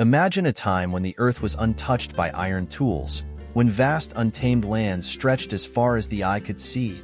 Imagine a time when the earth was untouched by iron tools, when vast untamed lands stretched as far as the eye could see,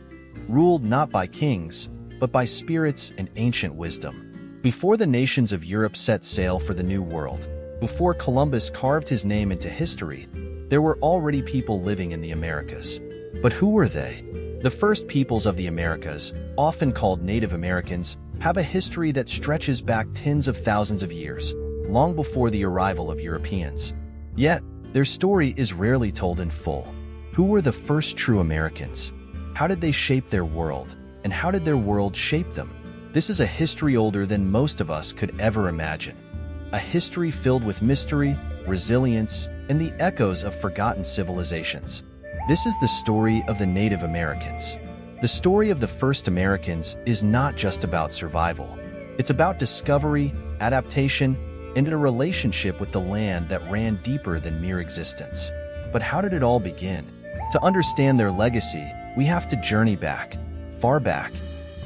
ruled not by kings, but by spirits and ancient wisdom. Before the nations of Europe set sail for the New World, before Columbus carved his name into history, there were already people living in the Americas. But who were they? The first peoples of the Americas, often called Native Americans, have a history that stretches back tens of thousands of years, long before the arrival of Europeans. Yet, their story is rarely told in full. Who were the first true Americans? How did they shape their world? And how did their world shape them? This is a history older than most of us could ever imagine. A history filled with mystery, resilience, and the echoes of forgotten civilizations. This is the story of the Native Americans. The story of the first Americans is not just about survival. It's about discovery, adaptation, and a relationship with the land that ran deeper than mere existence. But how did it all begin? To understand their legacy, we have to journey back, far back,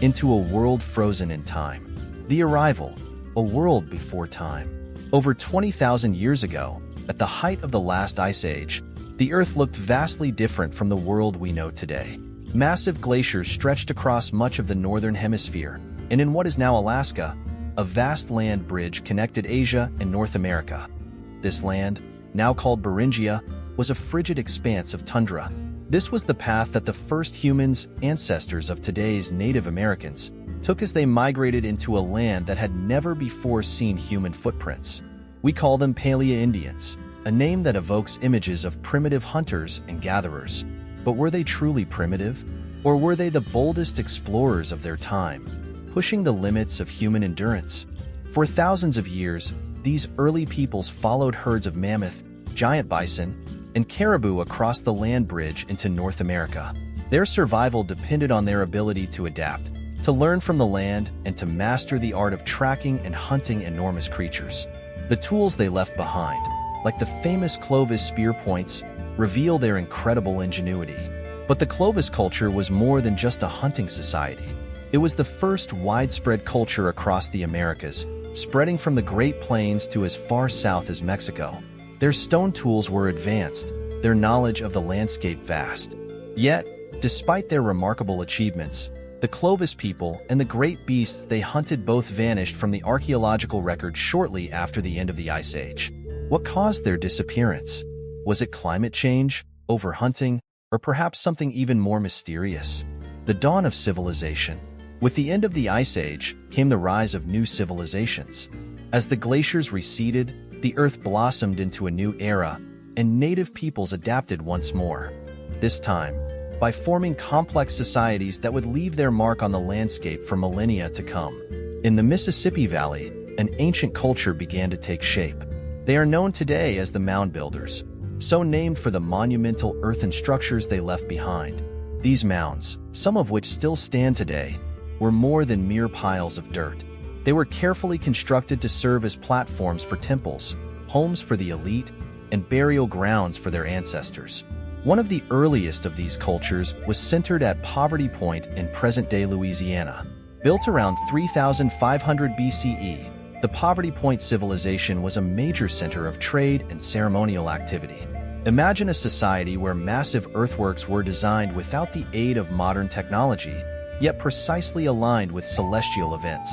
into a world frozen in time. The Arrival, a world before time. Over 20,000 years ago, at the height of the last ice age, the Earth looked vastly different from the world we know today. Massive glaciers stretched across much of the northern hemisphere, and in what is now Alaska, a vast land bridge connected Asia and North America. This land, now called Beringia, was a frigid expanse of tundra. This was the path that the first humans, ancestors of today's Native Americans, took as they migrated into a land that had never before seen human footprints. We call them Paleo-Indians, a name that evokes images of primitive hunters and gatherers. But were they truly primitive? Or were they the boldest explorers of their time, pushing the limits of human endurance? For thousands of years, these early peoples followed herds of mammoth, giant bison, and caribou across the land bridge into North America. Their survival depended on their ability to adapt, to learn from the land, and to master the art of tracking and hunting enormous creatures. The tools they left behind, like the famous Clovis spear points, reveal their incredible ingenuity. But the Clovis culture was more than just a hunting society. It was the first widespread culture across the Americas, spreading from the Great Plains to as far south as Mexico. Their stone tools were advanced, their knowledge of the landscape vast. Yet, despite their remarkable achievements, the Clovis people and the great beasts they hunted both vanished from the archaeological record shortly after the end of the Ice Age. What caused their disappearance? Was it climate change, overhunting, or perhaps something even more mysterious? The dawn of civilization. With the end of the Ice Age came the rise of new civilizations. As the glaciers receded, the Earth blossomed into a new era, and native peoples adapted once more. This time, by forming complex societies that would leave their mark on the landscape for millennia to come. In the Mississippi Valley, an ancient culture began to take shape. They are known today as the Mound Builders, so named for the monumental earthen structures they left behind. These mounds, some of which still stand today, were more than mere piles of dirt. They were carefully constructed to serve as platforms for temples, homes for the elite, and burial grounds for their ancestors. One of the earliest of these cultures was centered at Poverty Point in present-day Louisiana. Built around 3500 BCE, the Poverty Point civilization was a major center of trade and ceremonial activity. Imagine a society where massive earthworks were designed without the aid of modern technology, yet precisely aligned with celestial events.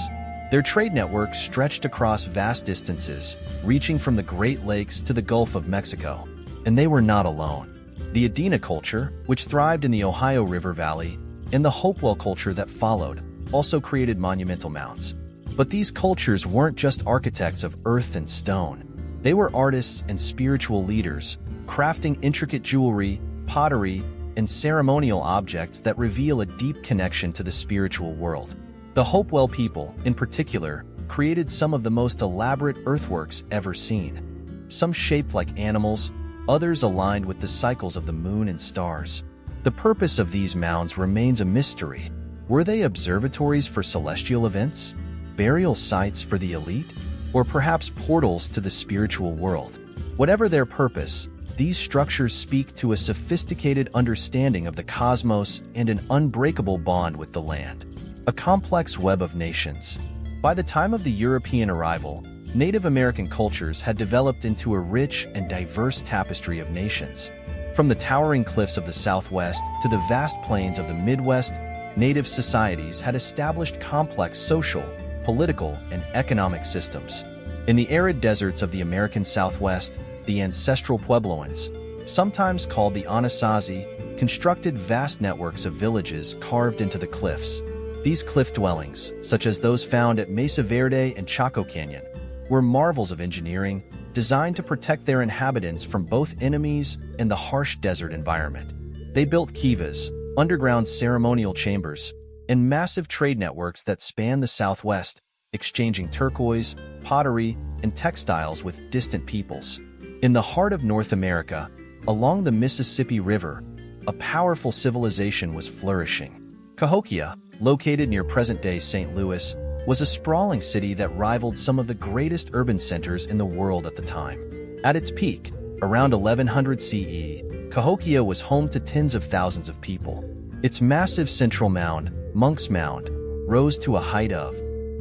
Their trade network stretched across vast distances, reaching from the Great Lakes to the Gulf of Mexico. And they were not alone. The Adena culture, which thrived in the Ohio River Valley, and the Hopewell culture that followed, also created monumental mounds. But these cultures weren't just architects of earth and stone. They were artists and spiritual leaders, crafting intricate jewelry, pottery, and ceremonial objects that reveal a deep connection to the spiritual world. The Hopewell people, in particular, created some of the most elaborate earthworks ever seen. Some shaped like animals, others aligned with the cycles of the moon and stars. The purpose of these mounds remains a mystery. Were they observatories for celestial events? Burial sites for the elite? Or perhaps portals to the spiritual world? Whatever their purpose, these structures speak to a sophisticated understanding of the cosmos and an unbreakable bond with the land. A complex web of nations. By the time of the European arrival, Native American cultures had developed into a rich and diverse tapestry of nations. From the towering cliffs of the Southwest to the vast plains of the Midwest, Native societies had established complex social, political, and economic systems. In the arid deserts of the American Southwest, the ancestral Puebloans, sometimes called the Anasazi, constructed vast networks of villages carved into the cliffs. These cliff dwellings, such as those found at Mesa Verde and Chaco Canyon, were marvels of engineering designed to protect their inhabitants from both enemies and the harsh desert environment. They built kivas, underground ceremonial chambers, and massive trade networks that span the Southwest, exchanging turquoise, pottery, and textiles with distant peoples. In the heart of North America, along the Mississippi River, a powerful civilization was flourishing. Cahokia, located near present-day St. Louis, was a sprawling city that rivaled some of the greatest urban centers in the world at the time. At its peak, around 1100 CE, Cahokia was home to tens of thousands of people. Its massive central mound, Monk's Mound, rose to a height of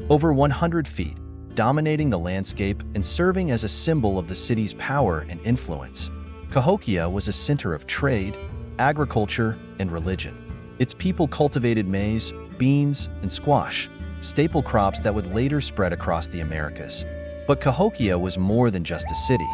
over 100 feet, dominating the landscape and serving as a symbol of the city's power and influence. Cahokia was a center of trade, agriculture, and religion. Its people cultivated maize, beans, and squash, staple crops that would later spread across the Americas. But Cahokia was more than just a city.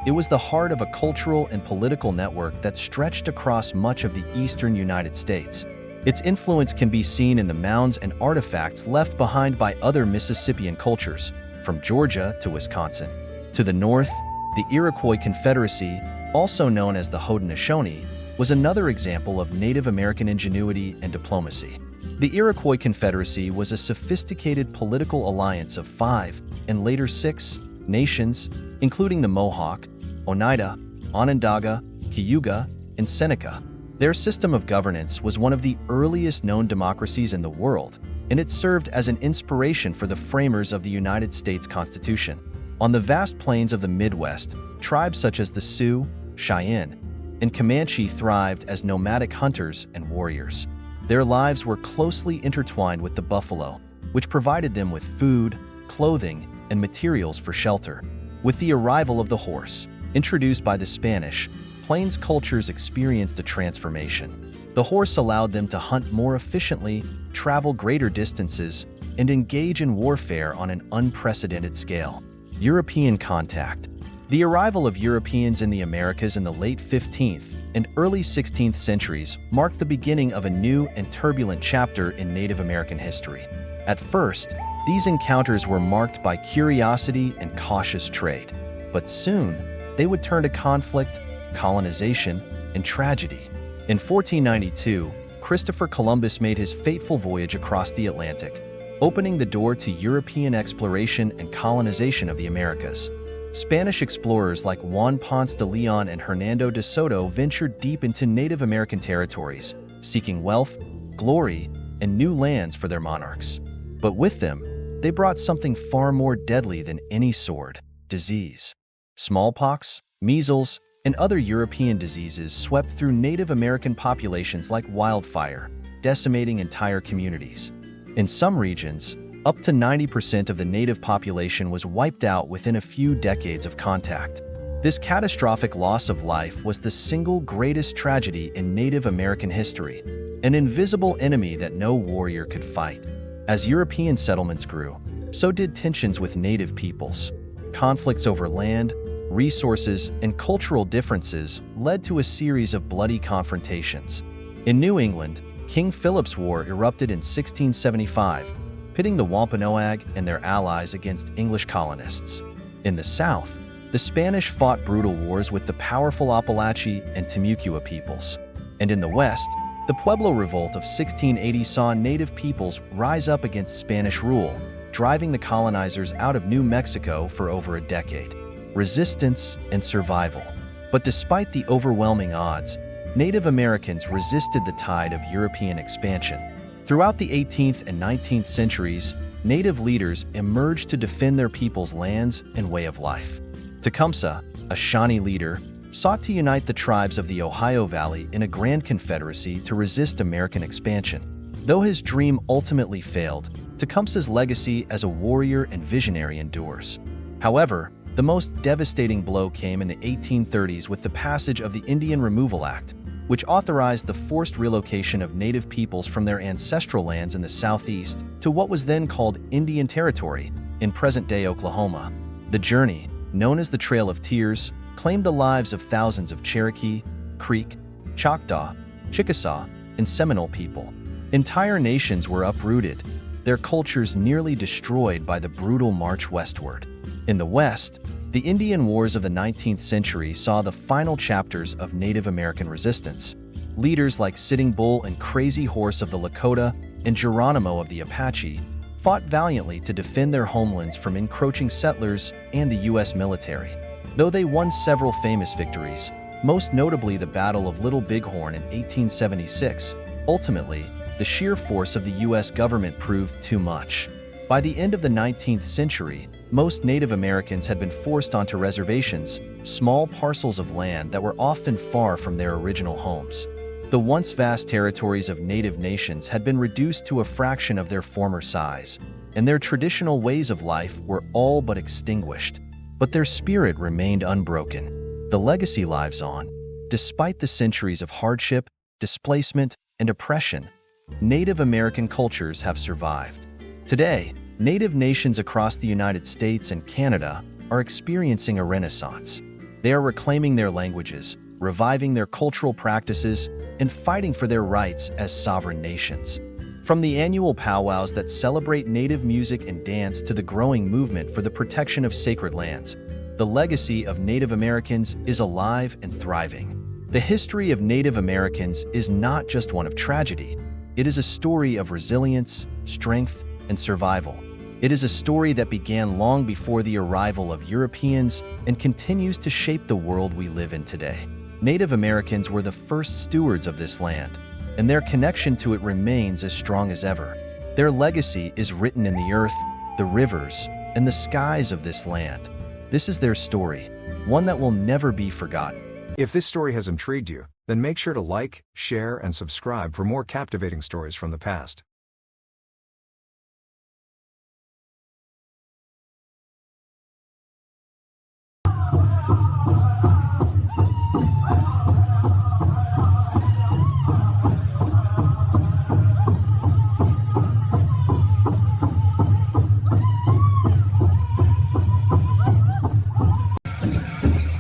It was the heart of a cultural and political network that stretched across much of the eastern United States. Its influence can be seen in the mounds and artifacts left behind by other Mississippian cultures, from Georgia to Wisconsin. To the north, the Iroquois Confederacy, also known as the Haudenosaunee, was another example of Native American ingenuity and diplomacy. The Iroquois Confederacy was a sophisticated political alliance of 5, and later 6, nations, including the Mohawk, Oneida, Onondaga, Cayuga, and Seneca. Their system of governance was one of the earliest known democracies in the world, and it served as an inspiration for the framers of the United States Constitution. On the vast plains of the Midwest, tribes such as the Sioux, Cheyenne, and Comanche thrived as nomadic hunters and warriors. Their lives were closely intertwined with the buffalo, which provided them with food, clothing, and materials for shelter. With the arrival of the horse, introduced by the Spanish, Plains cultures experienced a transformation. The horse allowed them to hunt more efficiently, travel greater distances, and engage in warfare on an unprecedented scale. European contact. The arrival of Europeans in the Americas in the late 15th and early 16th centuries marked the beginning of a new and turbulent chapter in Native American history. At first, these encounters were marked by curiosity and cautious trade, but soon they would turn to conflict, colonization, and tragedy. In 1492, Christopher Columbus made his fateful voyage across the Atlantic, opening the door to European exploration and colonization of the Americas. Spanish explorers like Juan Ponce de Leon and Hernando de Soto ventured deep into Native American territories, seeking wealth, glory, and new lands for their monarchs. But with them, they brought something far more deadly than any sword: disease. Smallpox, measles, and other European diseases swept through Native American populations like wildfire, decimating entire communities. In some regions, up to 90% of the native population was wiped out within a few decades of contact. This catastrophic loss of life was the single greatest tragedy in Native American history, an invisible enemy that no warrior could fight. As European settlements grew, so did tensions with native peoples. Conflicts over land, resources, and cultural differences led to a series of bloody confrontations. In New England, King Philip's War erupted in 1675, pitting the Wampanoag and their allies against English colonists. In the South, the Spanish fought brutal wars with the powerful Apalachee and Timucua peoples. And in the West, the Pueblo Revolt of 1680 saw native peoples rise up against Spanish rule, driving the colonizers out of New Mexico for over a decade. Resistance and survival. But despite the overwhelming odds, Native Americans resisted the tide of European expansion. Throughout the 18th and 19th centuries, Native leaders emerged to defend their people's lands and way of life. Tecumseh, a Shawnee leader, sought to unite the tribes of the Ohio Valley in a grand confederacy to resist American expansion. Though his dream ultimately failed, Tecumseh's legacy as a warrior and visionary endures. However, the most devastating blow came in the 1830s with the passage of the Indian Removal Act, which authorized the forced relocation of native peoples from their ancestral lands in the southeast to what was then called Indian Territory in present-day Oklahoma. The journey, known as the Trail of Tears, claimed the lives of thousands of Cherokee, Creek, Choctaw, Chickasaw, and Seminole people. Entire nations were uprooted, their cultures nearly destroyed by the brutal march westward. In the West, the Indian Wars of the 19th century saw the final chapters of Native American resistance. Leaders like Sitting Bull and Crazy Horse of the Lakota and Geronimo of the Apache fought valiantly to defend their homelands from encroaching settlers and the U.S. military. Though they won several famous victories, most notably the Battle of Little Bighorn in 1876, ultimately, the sheer force of the U.S. government proved too much. By the end of the 19th century, most Native Americans had been forced onto reservations, small parcels of land that were often far from their original homes. The once vast territories of native nations had been reduced to a fraction of their former size, and their traditional ways of life were all but extinguished. But their spirit remained unbroken. The legacy lives on. Despite the centuries of hardship, displacement, and oppression, Native American cultures have survived. Today, Native nations across the United States and Canada are experiencing a renaissance. They are reclaiming their languages, reviving their cultural practices, and fighting for their rights as sovereign nations. From the annual powwows that celebrate Native music and dance to the growing movement for the protection of sacred lands, the legacy of Native Americans is alive and thriving. The history of Native Americans is not just one of tragedy. It is a story of resilience, strength, and survival. It is a story that began long before the arrival of Europeans and continues to shape the world we live in today. Native Americans were the first stewards of this land, and their connection to it remains as strong as ever. Their legacy is written in the earth, the rivers, and the skies of this land. This is their story, one that will never be forgotten. If this story has intrigued you, then make sure to like, share, and subscribe for more captivating stories from the past.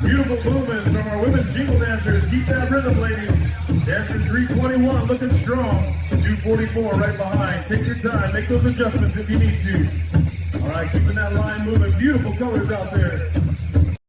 Beautiful movements from our women's jingle dancers. Keep that rhythm, ladies. Dancing 321, looking strong. 244 right behind. Take your time. Make those adjustments if you need to. All right, keeping that line moving. Beautiful colors out there.